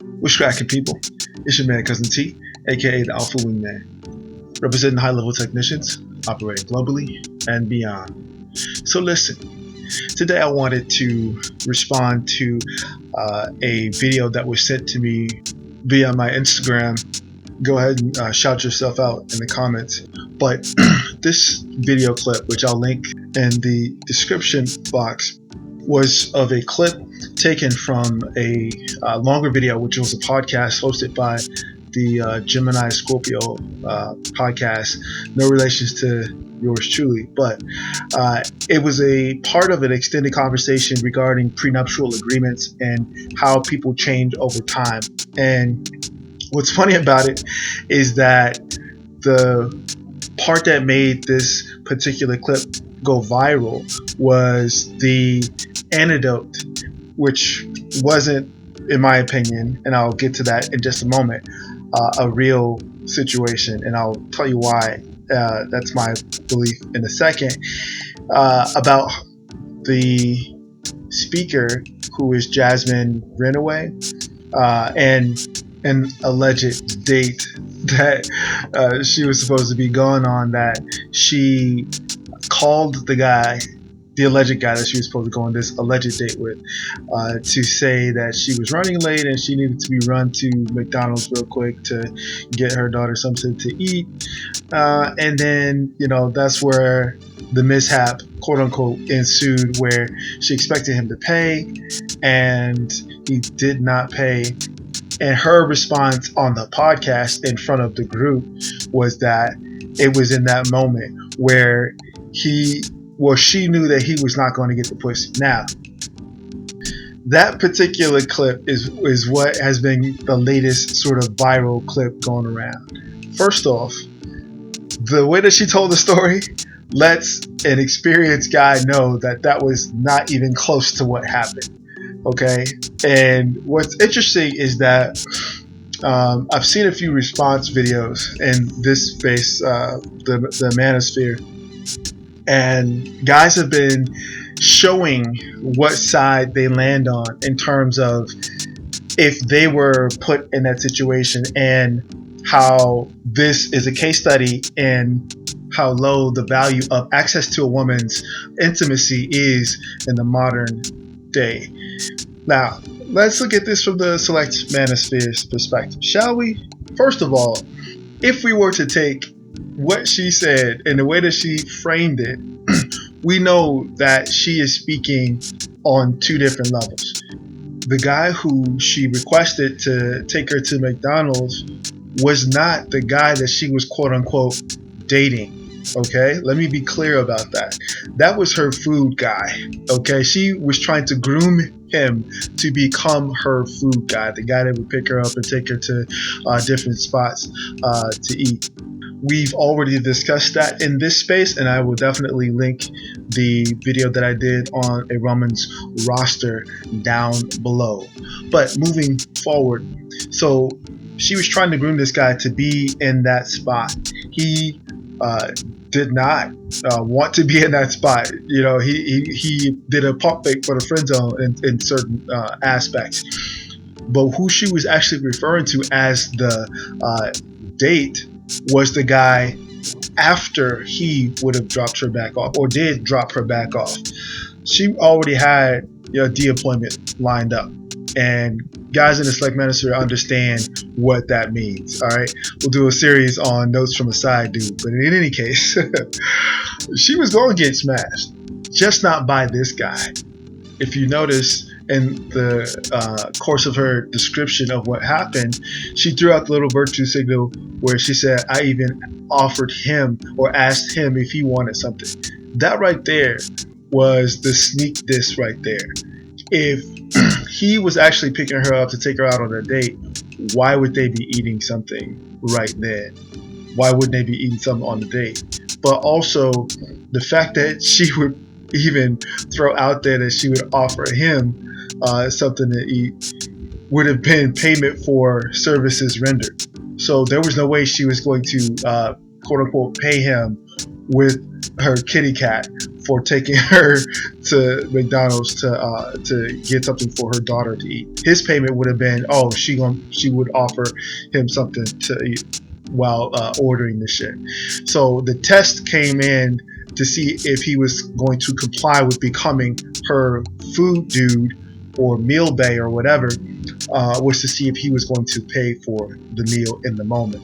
What's cracking, people? It's your man Cousin T, aka the Alpha Wingman, representing high-level technicians operating globally and beyond. So listen, today I wanted to respond to a video that was sent to me via my Instagram. Go ahead and shout yourself out in the comments. But this video clip, which I'll link in the description box, was of a clip taken from a longer video, which was a podcast hosted by the Gemini Scorpio podcast. No relations to yours truly, but it was a part of an extended conversation regarding prenuptial agreements and how people change over time. And what's funny about it is that the part that made this particular clip go viral was the antidote, which wasn't, in my opinion, and I'll get to that in just a moment, a real situation, and I'll tell you why. That's my belief in a second, about the speaker, who is Jasmine Renaway, and an alleged date that she was supposed to be going on, that she called the guy, the alleged guy that she was supposed to go on this alleged date with, to say that she was running late and she needed to be run to McDonald's real quick to get her daughter something to eat. And then, that's where the mishap, quote unquote, ensued, where she expected him to pay and he did not pay. And her response on the podcast in front of the group was that it was in that moment where she knew that he was not going to get the pussy. Now, that particular clip is what has been the latest sort of viral clip going around. First off, the way that she told the story lets an experienced guy know that was not even close to what happened. Okay, and what's interesting is that I've seen a few response videos in this space, the manosphere, and guys have been showing what side they land on in terms of if they were put in that situation, and how this is a case study in how low the value of access to a woman's intimacy is in the modern day. Now, let's look at this from the select manosphere's perspective, shall we? First of all, if we were to take what she said and the way that she framed it, we know that she is speaking on two different levels. The guy who she requested to take her to McDonald's was not the guy that she was, quote unquote, dating. Okay, let me be clear about that. That was her food guy. Okay, she was trying to groom him to become her food guy, the guy that would pick her up and take her to different spots to eat. We've already discussed that in this space, and I will definitely link the video that I did on a woman's roster down below. But moving forward, so she was trying to groom this guy to be in that spot. He did not want to be in that spot. He did a pump fake for the friend zone in certain aspects. But who she was actually referring to as the date was the guy after he would have dropped her back off, or did drop her back off. She already had de-employment lined up. And guys in the select manosphere understand what that means. All right, we'll do a series on notes from a side dude, but in any case, she was going to get smashed, just not by this guy. If you notice in the course of her description of what happened, she threw out the little virtue signal where she said, "I even offered him or asked him if he wanted something." That right there was the sneak diss right there. If he was actually picking her up to take her out on a date, why would they be eating something right then? Why wouldn't they be eating something on the date? But also, the fact that she would even throw out there that she would offer him something to eat would have been payment for services rendered. So there was no way she was going to, quote unquote, pay him with her kitty cat for taking her to McDonald's to get something for her daughter to eat. His payment would have been, she would offer him something to eat while ordering the shit. So the test came in to see if he was going to comply with becoming her food dude or meal bay or whatever, was to see if he was going to pay for the meal in the moment.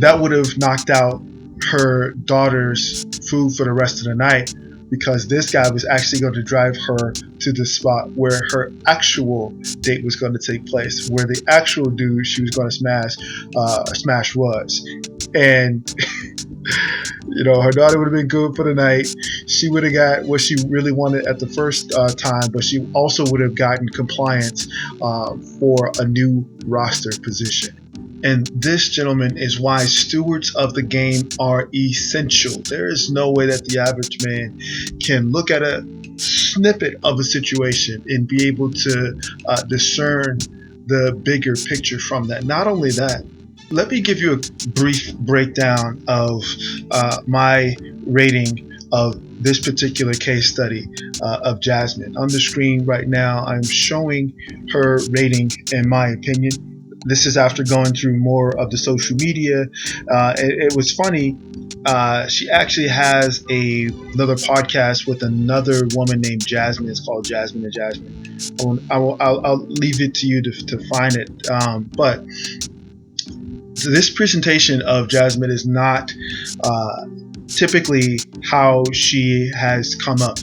That would have knocked out her daughter's food for the rest of the night, because this guy was actually going to drive her to the spot where her actual date was going to take place, where the actual dude she was going to smash was. And her daughter would have been good for the night. She would have got what she really wanted at the first time, but she also would have gotten compliance for a new roster position. And this, gentlemen, is why stewards of the game are essential. There is no way that the average man can look at a snippet of a situation and be able to discern the bigger picture from that. Not only that, let me give you a brief breakdown of my rating of this particular case study of Jasmine. On the screen right now, I'm showing her rating in my opinion. This is after going through more of the social media. It was funny. She actually has another podcast with another woman named Jasmine. It's called Jasmine and Jasmine. I'll leave it to you to find it. But this presentation of Jasmine is not typically how she has come up.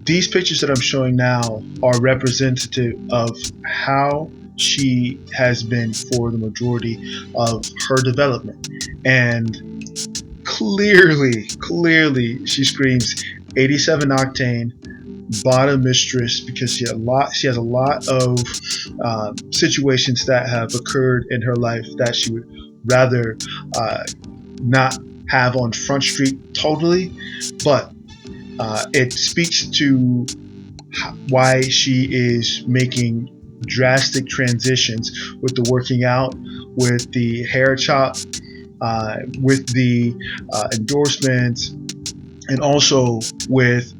These pictures that I'm showing now are representative of how she has been for the majority of her development. And clearly she screams 87 octane, bottom mistress, because she has a lot of situations that have occurred in her life that she would rather not have on Front Street totally, but it speaks to why she is making drastic transitions with the working out, with the hair chop, with the endorsements, and also with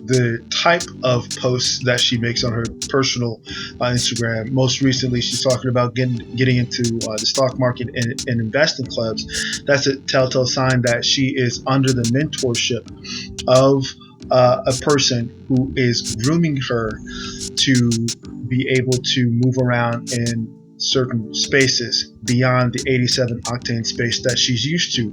the type of posts that she makes on her personal Instagram. Most recently, she's talking about getting into the stock market and investing clubs. That's a telltale sign that she is under the mentorship of a person who is grooming her to be able to move around in certain spaces beyond the 87 octane space that she's used to.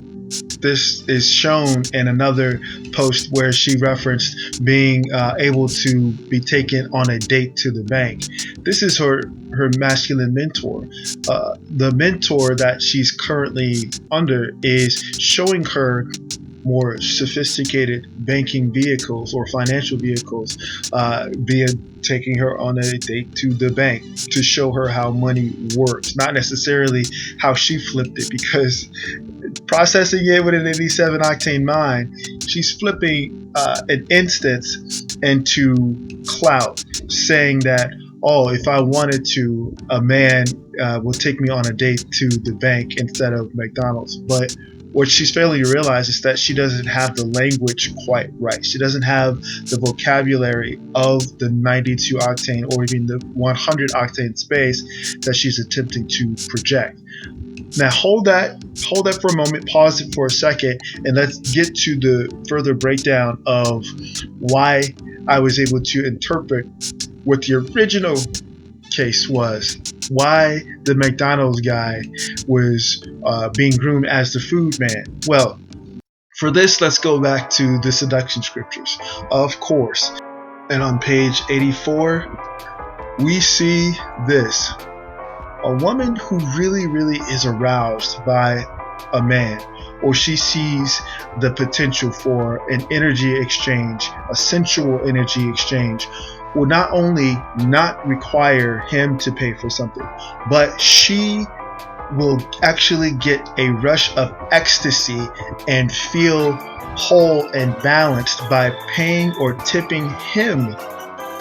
This is shown in another post where she referenced being able to be taken on a date to the bank. This is her masculine mentor. The mentor that she's currently under is showing her more sophisticated banking vehicles or financial vehicles via taking her on a date to the bank to show her how money works, not necessarily how she flipped it, because processing it with an 87 octane mind, she's flipping an instance into clout, saying that, if I wanted to, a man will take me on a date to the bank instead of McDonald's. But what she's failing to realize is that she doesn't have the language quite right. She doesn't have the vocabulary of the 92 octane or even the 100 octane space that she's attempting to project. Now hold that for a moment, pause it for a second, and let's get to the further breakdown of why I was able to interpret what the original case was, why the McDonald's guy was being groomed as the food man. Well, for this, let's go back to the seduction scriptures, of course. And on page 84, we see this. A woman who really is aroused by a man, or she sees the potential for an energy exchange, a sensual energy exchange, will not only not require him to pay for something, but she will actually get a rush of ecstasy and feel whole and balanced by paying or tipping him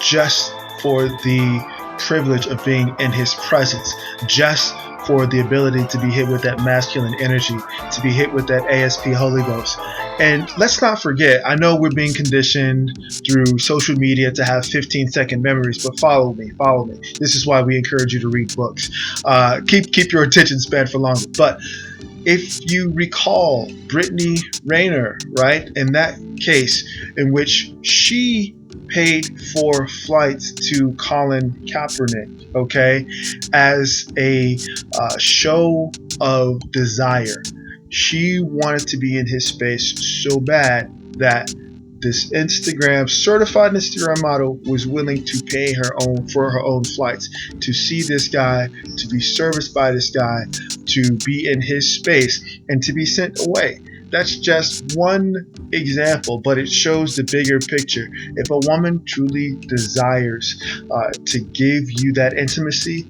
just for the privilege of being in his presence, just for the ability to be hit with that masculine energy, to be hit with that ASP Holy Ghost. And let's not forget, I know we're being conditioned through social media to have 15-second memories, but follow me. This is why we encourage you to read books. Keep your attention span for longer. But if you recall Brittany Rayner, right, in that case in which she paid for flights to Colin Kaepernick, okay, as a show of desire. She wanted to be in his space so bad that this certified Instagram model was willing to pay for her own flights to see this guy, to be serviced by this guy, to be in his space, and to be sent away. That's just one example, but it shows the bigger picture. If a woman truly desires to give you that intimacy,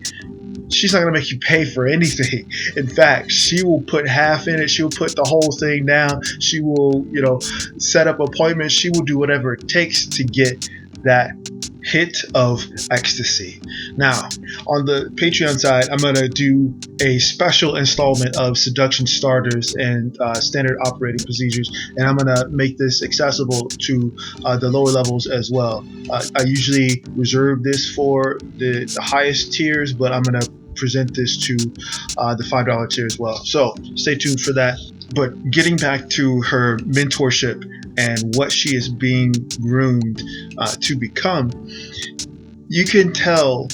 she's not going to make you pay for anything. In fact, she will put half in it. She will put the whole thing down. She will, set up appointments. She will do whatever it takes to get that hit of ecstasy. Now, on the Patreon side, I'm going to do a special installment of Seduction starters and standard operating procedures, and I'm going to make this accessible to the lower levels as well. I usually reserve this for the highest tiers, but I'm going to present this to the $5 tier as well. So stay tuned for that. But getting back to her mentorship and what she is being groomed to become, you can tell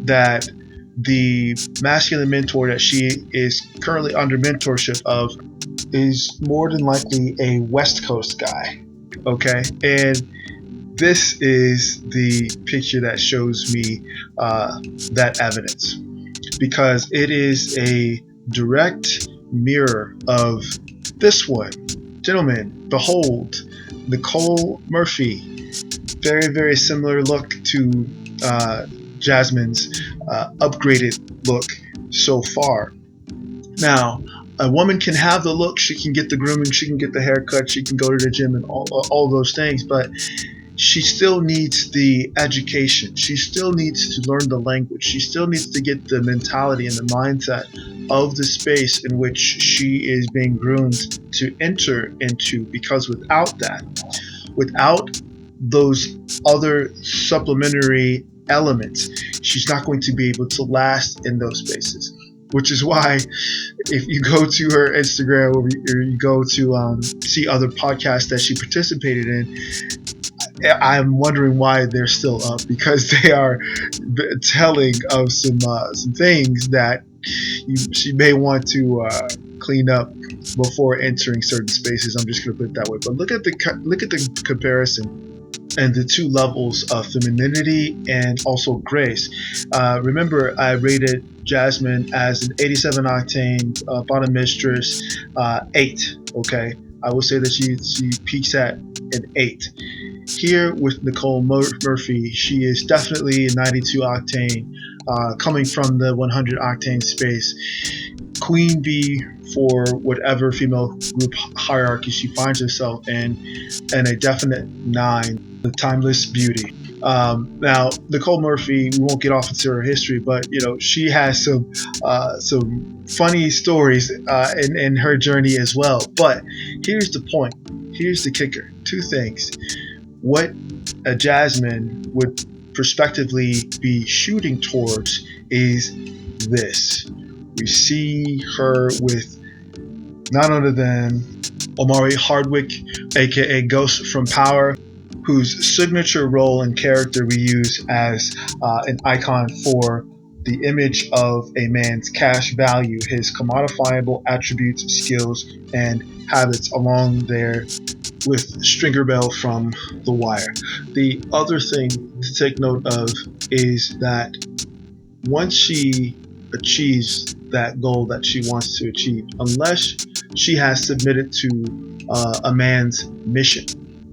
that the masculine mentor that she is currently under mentorship of is more than likely a West Coast guy. Okay, and this is the picture that shows me that evidence, because it is a direct mirror of this one. Gentlemen, behold, Nicole Murphy. Very, very similar look to Jasmine's upgraded look so far. Now, a woman can have the look, she can get the grooming, she can get the haircut, she can go to the gym and all those things, but she still needs the education. She still needs to learn the language. She still needs to get the mentality and the mindset of the space in which she is being groomed to enter into, because without that, without those other supplementary elements, she's not going to be able to last in those spaces. Which is why, if you go to her Instagram or you go to see other podcasts that she participated in, I'm wondering why they're still up, because they are telling of some things that she may want to clean up before entering certain spaces. I'm just going to put it that way. But look at the comparison and the two levels of femininity and also grace. Remember, I rated Jasmine as an 87 octane bottom mistress 8. Okay, I will say that she peaks at an 8. Here with Nicole Murphy, she is definitely a 92 octane, coming from the 100 octane space. Queen bee for whatever female group hierarchy she finds herself in, and a definite 9, the timeless beauty. Now, Nicole Murphy, we won't get off into her history, but she has some funny stories in her journey as well. But here's the point. Here's the kicker. 2 things. What a Jasmine would prospectively be shooting towards is this. We see her with none other than Omari Hardwick, aka Ghost from Power, whose signature role and character we use as an icon for the image of a man's cash value, his commodifiable attributes, skills, and habits along there with Stringer Bell from The Wire. The other thing to take note of is that once she achieves that goal that she wants to achieve, unless she has submitted to a man's mission,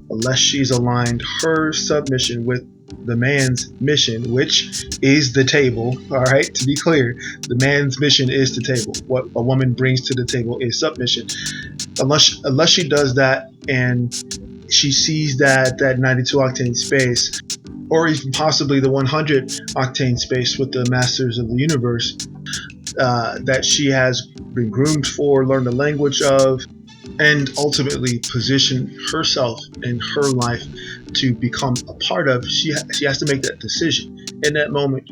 unless she's aligned her submission with the man's mission, which is the table. All right, to be clear, the man's mission is the table. What a woman brings to the table is submission. Unless she does that and she sees that 92 octane space, or even possibly the 100 octane space with the Masters of the Universe, that she has been groomed for, learned the language of, and ultimately position herself in her life to become a part of. She has to make that decision in that moment.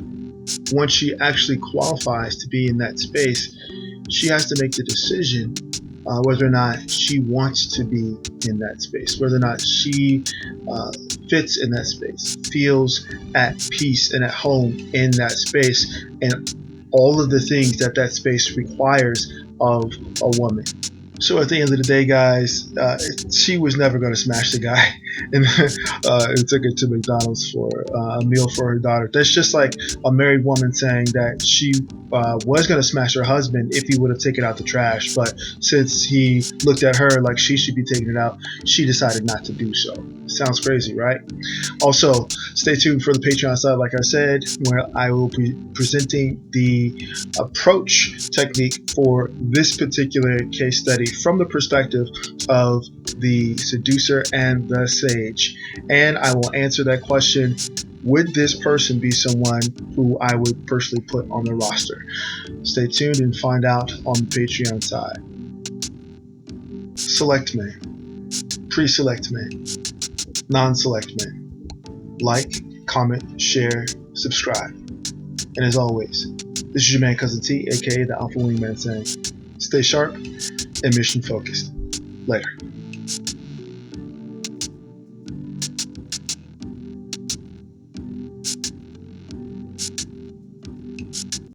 Once she actually qualifies to be in that space, she has to make the decision whether or not she wants to be in that space, whether or not she fits in that space, feels at peace and at home in that space, and all of the things that that space requires of a woman. So at the end of the day, guys, she was never going to smash the guy and, took her to McDonald's for a meal for her daughter. That's just like a married woman saying that she was going to smash her husband if he would have taken out the trash, but since he looked at her like she should be taking it out, she decided not to do so. Sounds crazy, right? Also, stay tuned for the Patreon side, like I said, where I will be presenting the approach technique for this particular case study from the perspective of the seducer and the sage. And I will answer that question: would this person be someone who I would personally put on the roster? Stay tuned and find out on the Patreon side. Select man, pre-select man, non-select man. Like, comment, share, subscribe. And as always, this is your man Cousin T, aka the Alpha Wingman, saying stay sharp and mission focused. Later.